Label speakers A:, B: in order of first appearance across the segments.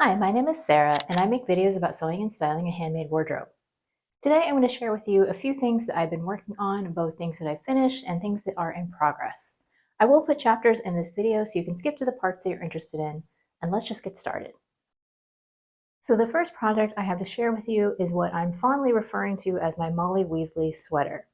A: Hi, my name is Sarah, and I make videos about sewing and styling a handmade wardrobe. Today, I'm going to share with you a few things that I've been working on, both things that I've finished and things that are in progress. I will put chapters in this video so you can skip to the parts that you're interested in, and let's just get started. So the first project I have to share with you is what I'm fondly referring to as my Molly Weasley sweater.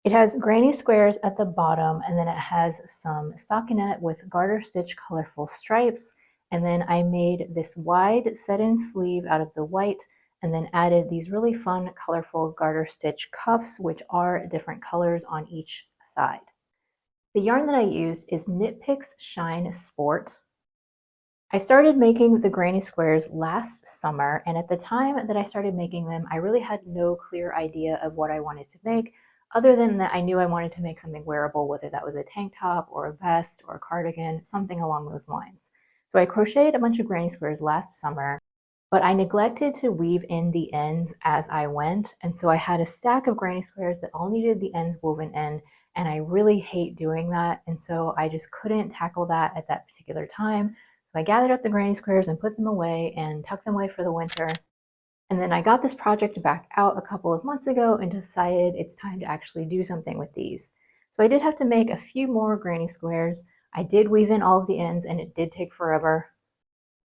A: It has granny squares at the bottom, and then it has some stockinette with garter stitch colorful stripes. And then I made this wide set-in sleeve out of the white and then added these really fun colorful garter stitch cuffs, which are different colors on each side. The yarn that I used is Knit Picks Shine Sport. I started making the granny squares last summer, and at the time that I started making them, I really had no clear idea of what I wanted to make, other than that I knew I wanted to make something wearable, whether that was a tank top or a vest or a cardigan, something along those lines. So I crocheted a bunch of granny squares last summer, but I neglected to weave in the ends as I went, and so I had a stack of granny squares that all needed the ends woven in, and I really hate doing that, and so I just couldn't tackle that at that particular time. So I gathered up the granny squares and put them away and tucked them away for the winter. And then I got this project back out a couple of months ago and decided it's time to actually do something with these. So I did have to make a few more granny squares. I did weave in all of the ends and it did take forever.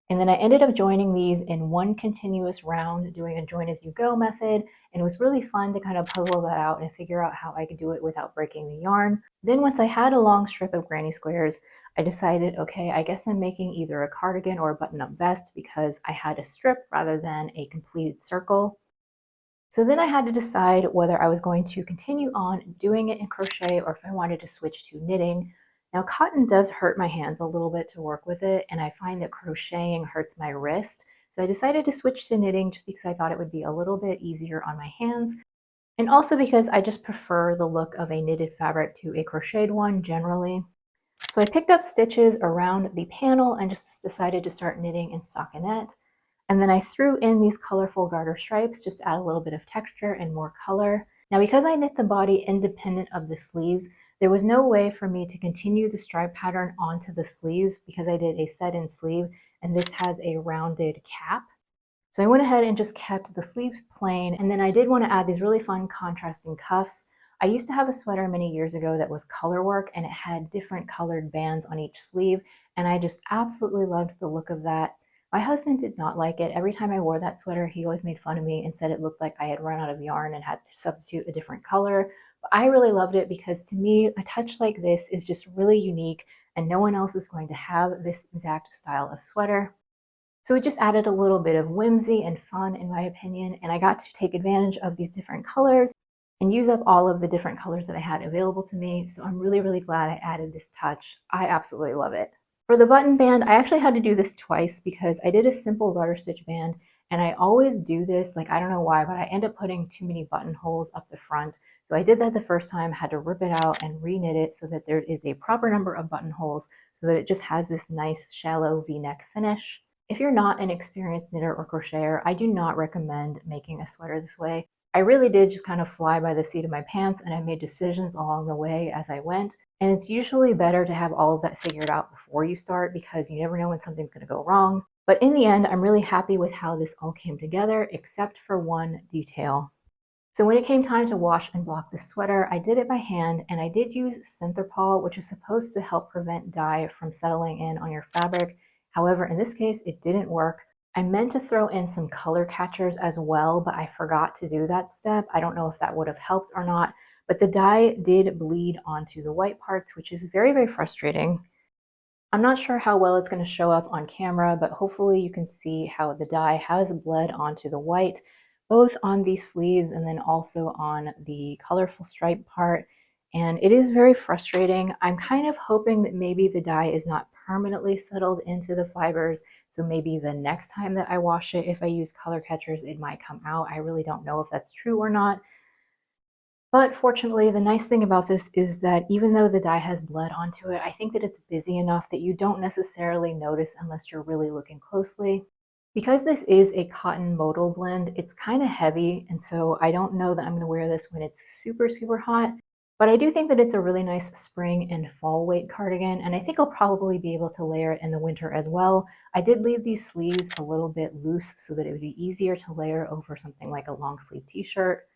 A: And then I ended up joining these in one continuous round, doing a join as you go method. And it was really fun to kind of puzzle that out and figure out how I could do it without breaking the yarn. Then once I had a long strip of granny squares, I decided, okay, I guess I'm making either a cardigan or a button-up vest because I had a strip rather than a completed circle. So then I had to decide whether I was going to continue on doing it in crochet or if I wanted to switch to knitting. Now, cotton does hurt my hands a little bit to work with it, and I find that crocheting hurts my wrist. So I decided to switch to knitting just because I thought it would be a little bit easier on my hands, and also because I just prefer the look of a knitted fabric to a crocheted one generally. So I picked up stitches around the panel and just decided to start knitting in stockinette. And then I threw in these colorful garter stripes just to add a little bit of texture and more color. Now, because I knit the body independent of the sleeves, there was no way for me to continue the stripe pattern onto the sleeves because I did a set-in sleeve and this has a rounded cap. So I went ahead and just kept the sleeves plain, and then I did want to add these really fun contrasting cuffs. I used to have a sweater many years ago that was color work and it had different colored bands on each sleeve, and I just absolutely loved the look of that. My husband did not like it. Every time I wore that sweater, he always made fun of me and said it looked like I had run out of yarn and had to substitute a different color. But I really loved it because to me, a touch like this is just really unique and no one else is going to have this exact style of sweater. So it just added a little bit of whimsy and fun, in my opinion, and I got to take advantage of these different colors and use up all of the different colors that I had available to me. So I'm really, really glad I added this touch. I absolutely love it. For the button band, I actually had to do this twice because I did a simple garter stitch band, and I always do this, like I don't know why, but I end up putting too many buttonholes up the front. So I did that the first time, had to rip it out and re-knit it so that there is a proper number of buttonholes so that it just has this nice shallow V-neck finish. If you're not an experienced knitter or crocheter, I do not recommend making a sweater this way. I really did just kind of fly by the seat of my pants and I made decisions along the way as I went. And it's usually better to have all of that figured out before you start because you never know when something's going to go wrong. But in the end, I'm really happy with how this all came together, except for one detail. So when it came time to wash and block the sweater, I did it by hand and I did use Synthropol, which is supposed to help prevent dye from settling in on your fabric. However, in this case, it didn't work. I meant to throw in some color catchers as well, but I forgot to do that step. I don't know if that would have helped or not, but the dye did bleed onto the white parts, which is very, very frustrating. I'm not sure how well it's going to show up on camera, but hopefully you can see how the dye has bled onto the white, both on the sleeves and then also on the colorful stripe part. And it is very frustrating. I'm kind of hoping that maybe the dye is not permanently settled into the fibers. So maybe the next time that I wash it, if I use color catchers, it might come out. I really don't know if that's true or not. But fortunately, the nice thing about this is that even though the dye has bled onto it, I think that it's busy enough that you don't necessarily notice unless you're really looking closely. Because this is a cotton modal blend, it's kind of heavy, and so I don't know that I'm going to wear this when it's super, super hot. But I do think that it's a really nice spring and fall weight cardigan, and I think I'll probably be able to layer it in the winter as well. I did leave these sleeves a little bit loose so that it would be easier to layer over something like a long sleeve t-shirt.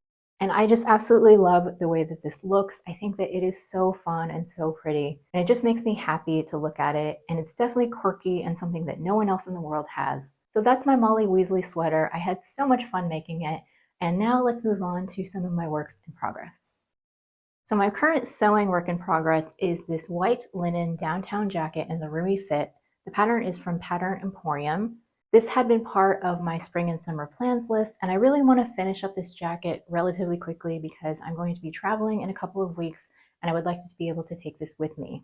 A: And I just absolutely love the way that this looks. I think that it is so fun and so pretty, and it just makes me happy to look at it. And it's definitely quirky and something that no one else in the world has. So that's my Molly Weasley sweater. I had so much fun making it. And now let's move on to some of my works in progress. So my current sewing work in progress is this white linen downtown jacket in the roomy fit. The pattern is from Pattern Emporium. This had been part of my spring and summer plans list, and I really want to finish up this jacket relatively quickly because I'm going to be traveling in a couple of weeks and I would like to be able to take this with me.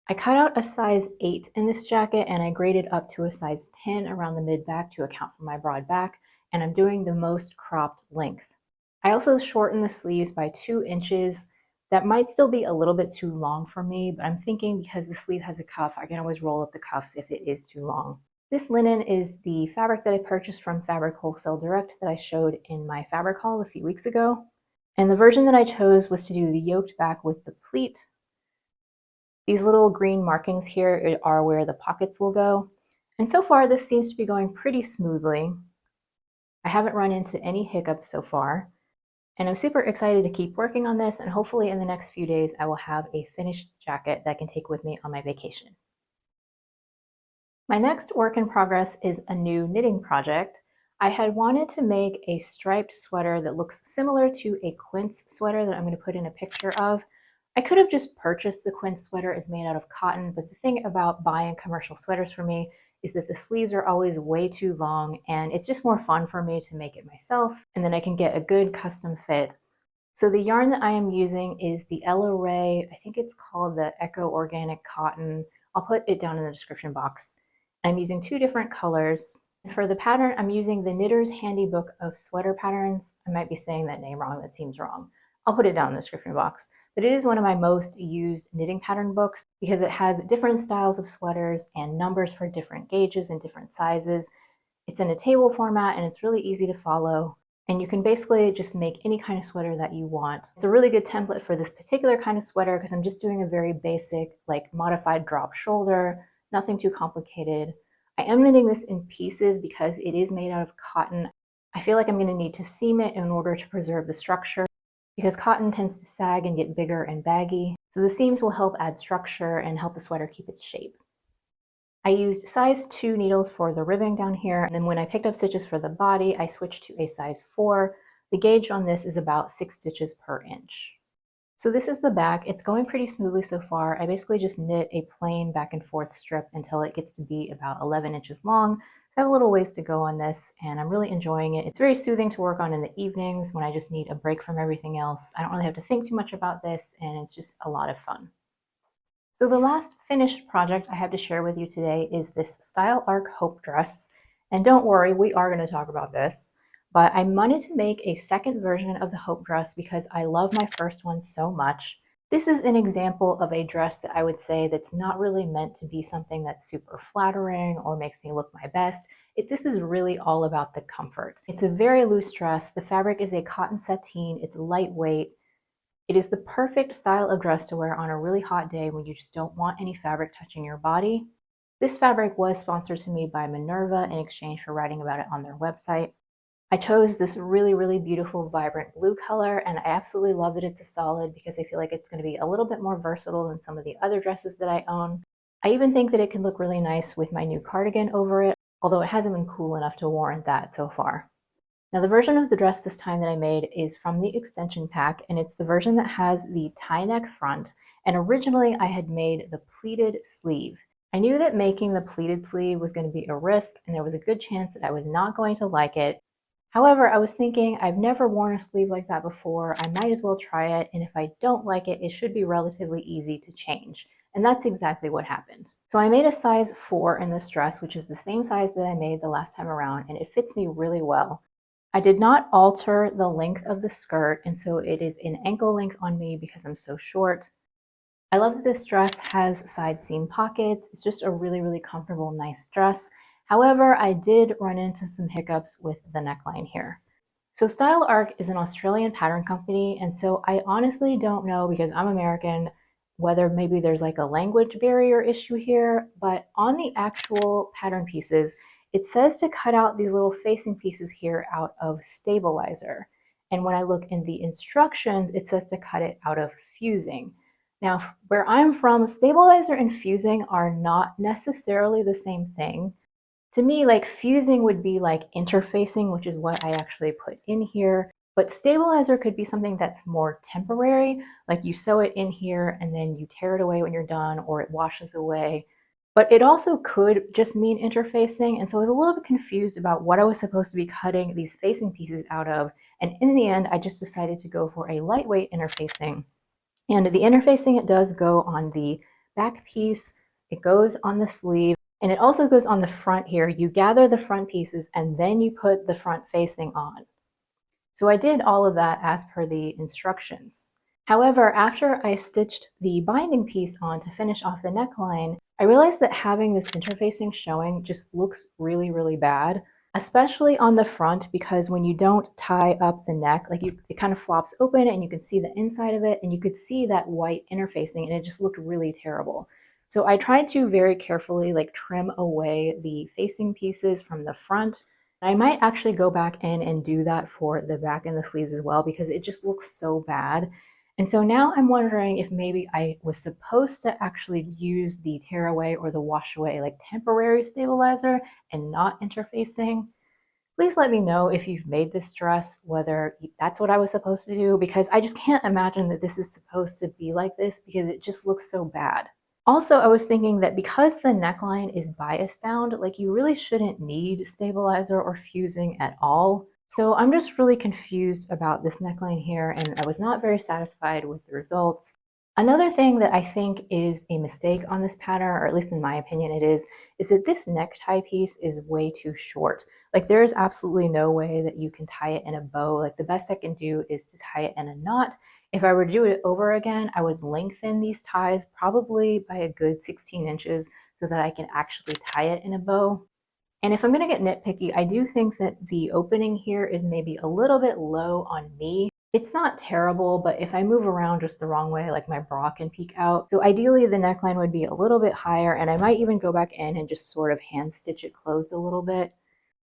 A: I cut out a size 8 in this jacket and I graded up to a size 10 around the mid back to account for my broad back, and I'm doing the most cropped length. I also shortened the sleeves by 2 inches. That might still be a little bit too long for me, but I'm thinking because the sleeve has a cuff, I can always roll up the cuffs if it is too long. This linen is the fabric that I purchased from Fabric Wholesale Direct that I showed in my fabric haul a few weeks ago. And the version that I chose was to do the yoked back with the pleat. These little green markings here are where the pockets will go. And so far, this seems to be going pretty smoothly. I haven't run into any hiccups so far. And I'm super excited to keep working on this, and hopefully in the next few days I will have a finished jacket that I can take with me on my vacation. My next work in progress is a new knitting project. I had wanted to make a striped sweater that looks similar to a Quince sweater that I'm going to put in a picture of. I could have just purchased the Quince sweater. It's made out of cotton, but the thing about buying commercial sweaters for me is that the sleeves are always way too long, and it's just more fun for me to make it myself, and then I can get a good custom fit. So the yarn that I am using is the Ella Ray, I think it's called the Eco Organic Cotton. I'll put it down in the description box. I'm using 2 different colors. And for the pattern, I'm using the Knitter's Handy Book of Sweater Patterns. I might be saying that name wrong, that seems wrong. I'll put it down in the description box. But it is one of my most used knitting pattern books because it has different styles of sweaters and numbers for different gauges and different sizes. It's in a table format and it's really easy to follow. And you can basically just make any kind of sweater that you want. It's a really good template for this particular kind of sweater because I'm just doing a very basic, like modified drop shoulder, nothing too complicated. I am knitting this in pieces because it is made out of cotton. I feel like I'm going to need to seam it in order to preserve the structure because cotton tends to sag and get bigger and baggy. So the seams will help add structure and help the sweater keep its shape. I used size 2 needles for the ribbing down here, and then when I picked up stitches for the body, I switched to a size 4. The gauge on this is about 6 stitches per inch. So this is the back. It's going pretty smoothly so far. I basically just knit a plain back and forth strip until it gets to be about 11 inches long. So I have a little ways to go on this, and I'm really enjoying it. It's very soothing to work on in the evenings when I just need a break from everything else. I don't really have to think too much about this, and it's just a lot of fun. So the last finished project I have to share with you today is this Style Arc Hope dress. And don't worry, we are going to talk about this. But I wanted to make a second version of the Hope dress because I love my first one so much. This is an example of a dress that I would say that's not really meant to be something that's super flattering or makes me look my best. This is really all about the comfort. It's a very loose dress. The fabric is a cotton sateen. It's lightweight. It is the perfect style of dress to wear on a really hot day when you just don't want any fabric touching your body. This fabric was sponsored to me by Minerva in exchange for writing about it on their website. I chose this really, really beautiful, vibrant blue color, and I absolutely love that it's a solid because I feel like it's going to be a little bit more versatile than some of the other dresses that I own. I even think that it can look really nice with my new cardigan over it, although it hasn't been cool enough to warrant that so far. Now the version of the dress this time that I made is from the extension pack, and it's the version that has the tie neck front, and originally I had made the pleated sleeve. I knew that making the pleated sleeve was going to be a risk, and there was a good chance that I was not going to like it. However, I was thinking I've never worn a sleeve like that before, I might as well try it, and if I don't like it, it should be relatively easy to change. And that's exactly what happened. So I made a size 4 in this dress, which is the same size that I made the last time around, and it fits me really well. I did not alter the length of the skirt, and so it is an ankle length on me because I'm so short. I love that this dress has side seam pockets. It's just a really, really comfortable, nice dress. However, I did run into some hiccups with the neckline here. So Style Arc is an Australian pattern company, and so I honestly don't know, because I'm American, whether maybe there's like a language barrier issue here, but on the actual pattern pieces, it says to cut out these little facing pieces here out of stabilizer. And when I look in the instructions, it says to cut it out of fusing. Now, where I'm from, stabilizer and fusing are not necessarily the same thing. To me, like fusing would be like interfacing, which is what I actually put in here. But stabilizer could be something that's more temporary, like you sew it in here and then you tear it away when you're done, or it washes away. But it also could just mean interfacing. And so I was a little bit confused about what I was supposed to be cutting these facing pieces out of. And in the end, I just decided to go for a lightweight interfacing. And the interfacing, it does go on the back piece, it goes on the sleeve, and it also goes on the front here. You gather the front pieces and then you put the front facing on. So I did all of that as per the instructions. However, after I stitched the binding piece on to finish off the neckline, I realized that having this interfacing showing just looks really, really bad, especially on the front, because when you don't tie up the neck, like it kind of flops open and you can see the inside of it and you could see that white interfacing and it just looked really terrible. So I tried to very carefully like trim away the facing pieces from the front. I might actually go back in and do that for the back and the sleeves as well, because it just looks so bad. And so now I'm wondering if maybe I was supposed to actually use the tear away or the wash away like temporary stabilizer and not interfacing. Please let me know if you've made this dress, whether that's what I was supposed to do, because I just can't imagine that this is supposed to be like this, because it just looks so bad. Also, I was thinking that because the neckline is bias bound, like you really shouldn't need stabilizer or fusing at all. So I'm just really confused about this neckline here, and I was not very satisfied with the results. Another thing that I think is a mistake on this pattern, or at least in my opinion it is that this necktie piece is way too short. Like there is absolutely no way that you can tie it in a bow. Like the best I can do is to tie it in a knot. If I were to do it over again, I would lengthen these ties probably by a good 16 inches so that I can actually tie it in a bow. And if I'm going to get nitpicky, I do think that the opening here is maybe a little bit low on me. It's not terrible, but if I move around just the wrong way, like my bra can peek out. So ideally the neckline would be a little bit higher, and I might even go back in and just sort of hand stitch it closed a little bit.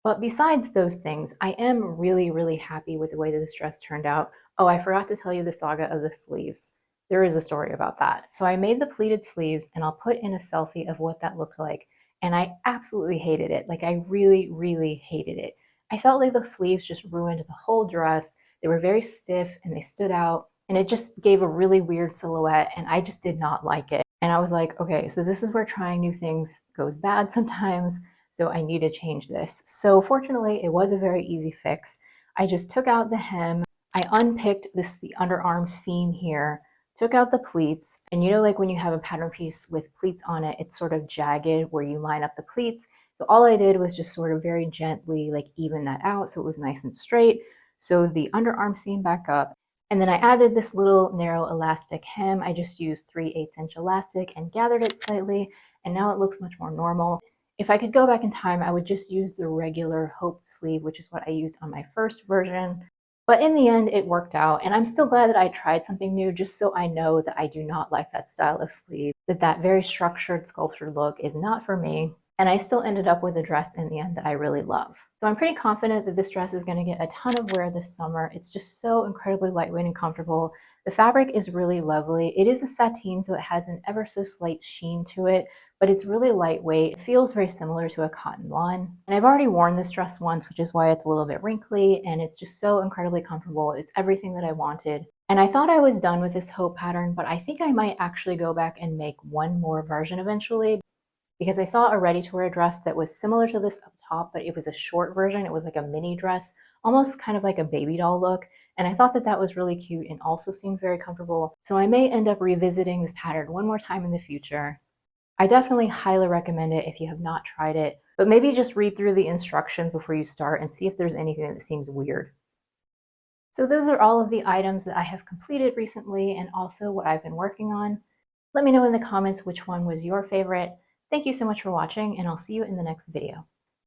A: But besides those things, I am really, really happy with the way that this dress turned out. Oh, I forgot to tell you the saga of the sleeves. There is a story about that. So I made the pleated sleeves, and I'll put in a selfie of what that looked like. And I absolutely hated it. Like I really, really hated it. I felt like the sleeves just ruined the whole dress. They were very stiff and they stood out, and it just gave a really weird silhouette, and I just did not like it. And I was like, okay, so this is where trying new things goes bad sometimes. So I need to change this. So fortunately, it was a very easy fix. I just took out the hem, I unpicked the underarm seam here, took out the pleats, and you know, like when you have a pattern piece with pleats on it, it's sort of jagged where you line up the pleats. So all I did was just sort of very gently like even that out so it was nice and straight. So the underarm seam back up. And then I added this little narrow elastic hem. I just used 3/8 inch elastic and gathered it slightly, and now it looks much more normal. If I could go back in time, I would just use the regular Hope sleeve, which is what I used on my first version. But in the end, it worked out, and I'm still glad that I tried something new, just so I know that I do not like that style of sleeve, that very structured, sculptured look is not for me, and I still ended up with a dress in the end that I really love. So I'm pretty confident that this dress is going to get a ton of wear this summer. It's just so incredibly lightweight and comfortable. The fabric is really lovely. It is a sateen, so it has an ever so slight sheen to it, but it's really lightweight. It feels very similar to a cotton lawn. And I've already worn this dress once, which is why it's a little bit wrinkly, and it's just so incredibly comfortable. It's everything that I wanted. And I thought I was done with this Hope pattern, but I think I might actually go back and make one more version eventually, because I saw a ready-to-wear dress that was similar to this up top, but it was a short version. It was like a mini dress, almost kind of like a baby doll look. And I thought that that was really cute and also seemed very comfortable. So I may end up revisiting this pattern one more time in the future. I definitely highly recommend it if you have not tried it, but maybe just read through the instructions before you start and see if there's anything that seems weird. So those are all of the items that I have completed recently and also what I've been working on. Let me know in the comments which one was your favorite. Thank you so much for watching, and I'll see you in the next video.